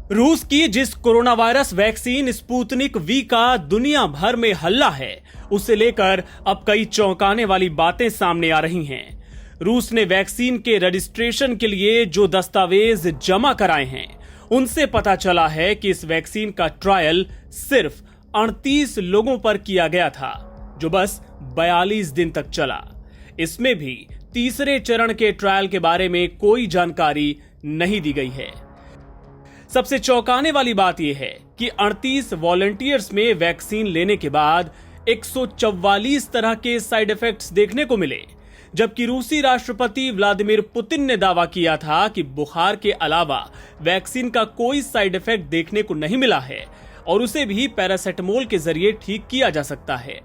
रूस की जिस corona virus vaccine Sputnik V का दुनिया भर में हल्ला है, उसे लेकर अब कई चौंकाने वाली बातें सामने आ रही हैं। रूस ने वैक्सीन के रजिस्ट्रेशन के लिए जो दस्तावेज जमा कराए हैं, उनसे पता चला है कि इस वैक्सीन का ट्रायल सिर्फ 38 लोगों पर किया गया था, जो बस 42 दिन तक चला। इसमें भी तीसरे चरण के ट्रायल के बारे में कोई जानकारी नहीं दी गई है। सबसे चौंकाने वाली बात यह है कि 38 वॉलंटियर्स में वैक्सीन लेने के बाद 144 तरह के साइड इफेक्ट्स देखने को मिले, जबकि रूसी राष्ट्रपति व्लादिमीर पुतिन ने दावा किया था कि बुखार के अलावा वैक्सीन का कोई साइड इफेक्ट देखने को नहीं मिला है और उसे भी पैरासिटामोल के जरिए ठीक किया जा सकता है।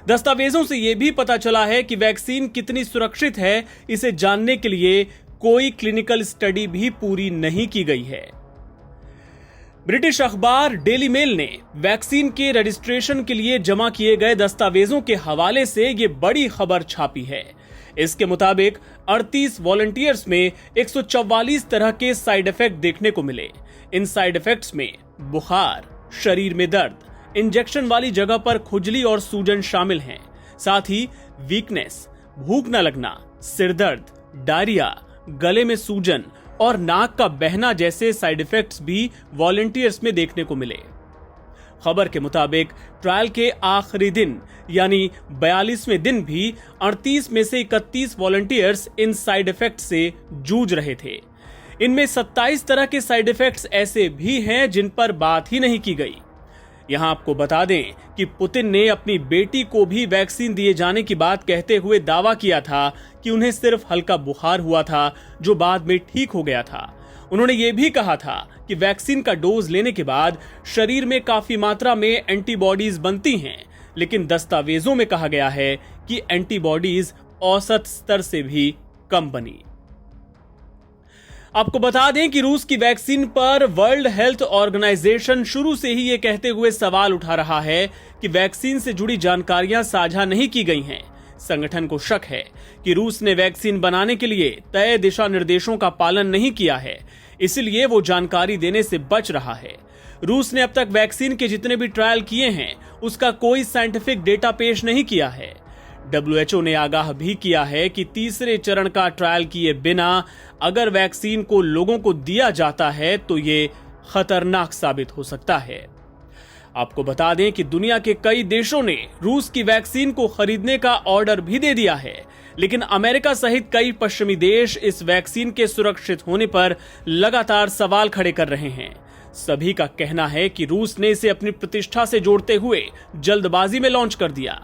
दस्तावेजों से यह भी पता चला है कि वैक्सीन कितनी सुरक्षित है, इसे जानने के लिए कोई क्लिनिकल स्टडी भी पूरी नहीं की गई है। ब्रिटिश अखबार डेली मेल ने वैक्सीन के रजिस्ट्रेशन के लिए जमा किए गए दस्तावेजों के हवाले से यह बड़ी खबर छापी है। इसके मुताबिक 38 वॉलंटियर्स में 144 तरह के साइड इफेक्ट देखने को मिले। इन साइड इफेक्ट्स में बुखार, शरीर में दर्द, इंजेक्शन वाली जगह पर खुजली और सूजन शामिल हैं। साथ ही वीकनेस, भूख न लगना, सिरदर्द, डायरिया, गले में सूजन और नाक का बहना जैसे साइड इफेक्ट्स भी वॉलंटियर्स में देखने को मिले। खबर के मुताबिक ट्रायल के आखिरी दिन यानी 42वें दिन भी 38 में से 31 वॉलंटियर्स इन साइड इफेक्ट से जूझ रहे थे। इनमें 27 तरह के साइड इफेक्ट्स ऐसे भी हैं जिन पर बात ही नहीं की गई। यहां आपको बता दें कि पुतिन ने अपनी बेटी को भी वैक्सीन दिए जाने की बात कहते हुए दावा किया था कि उन्हें सिर्फ हल्का बुखार हुआ था, जो बाद में ठीक हो गया था। उन्होंने ये भी कहा था कि वैक्सीन का डोज लेने के बाद शरीर में काफी मात्रा में एंटीबॉडीज बनती हैं, लेकिन दस्तावेजों में कहा गया है कि एंटीबॉडीज औसत स्तर से भी कम बनी। आपको बता दें कि रूस की वैक्सीन पर वर्ल्ड हेल्थ ऑर्गेनाइजेशन शुरू से ही ये कहते हुए सवाल उठा रहा है कि वैक्सीन से जुड़ी जानकारियां साझा नहीं की गई हैं। संगठन को शक है कि रूस ने वैक्सीन बनाने के लिए तय दिशा निर्देशों का पालन नहीं किया है, इसलिए वो जानकारी देने से बच रहा है। रूस ने अब तक वैक्सीन के जितने भी ट्रायल किए हैं, उसका कोई साइंटिफिक डेटा पेश नहीं किया है। WHO ने आगाह भी किया है कि तीसरे चरण का ट्रायल किए बिना अगर वैक्सीन को लोगों को दिया जाता है तो ये खतरनाक साबित हो सकता है। आपको बता दें कि दुनिया के कई देशों ने रूस की वैक्सीन को खरीदने का ऑर्डर भी दे दिया है, लेकिन अमेरिका सहित कई पश्चिमी देश इस वैक्सीन के सुरक्षित होने पर लगातार सवाल खड़े कर रहे हैं। सभी का कहना है कि रूस ने इसे अपनी प्रतिष्ठा से जोड़ते हुए जल्दबाजी में लॉन्च कर दिया।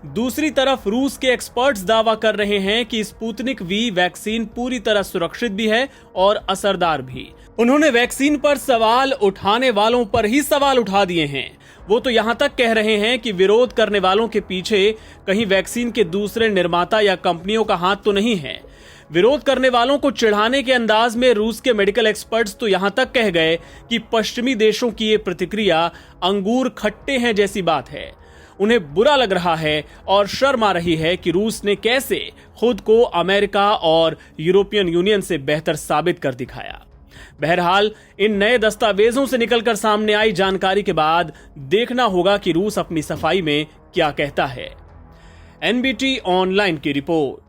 दूसरी तरफ रूस के एक्सपर्ट्स दावा कर रहे हैं कि स्पुतनिक वी वैक्सीन पूरी तरह सुरक्षित भी है और असरदार भी। उन्होंने वैक्सीन पर सवाल उठाने वालों पर ही सवाल उठा दिए हैं। वो तो यहां तक कह रहे हैं कि विरोध करने वालों के पीछे कहीं वैक्सीन के दूसरे निर्माता या कंपनियों का हाथ तो नहीं है। विरोध करने वालों को चिढ़ाने के अंदाज में रूस के मेडिकल एक्सपर्ट्स तो यहां तक कह गए कि पश्चिमी देशों की ये प्रतिक्रिया अंगूर खट्टे हैं जैसी बात है। उन्हें बुरा लग रहा है और शर्म आ रही है कि रूस ने कैसे खुद को अमेरिका और यूरोपियन यूनियन से बेहतर साबित कर दिखाया। बहरहाल इन नए दस्तावेजों से निकलकर सामने आई जानकारी के बाद देखना होगा कि रूस अपनी सफाई में क्या कहता है। NBT ऑनलाइन की रिपोर्ट।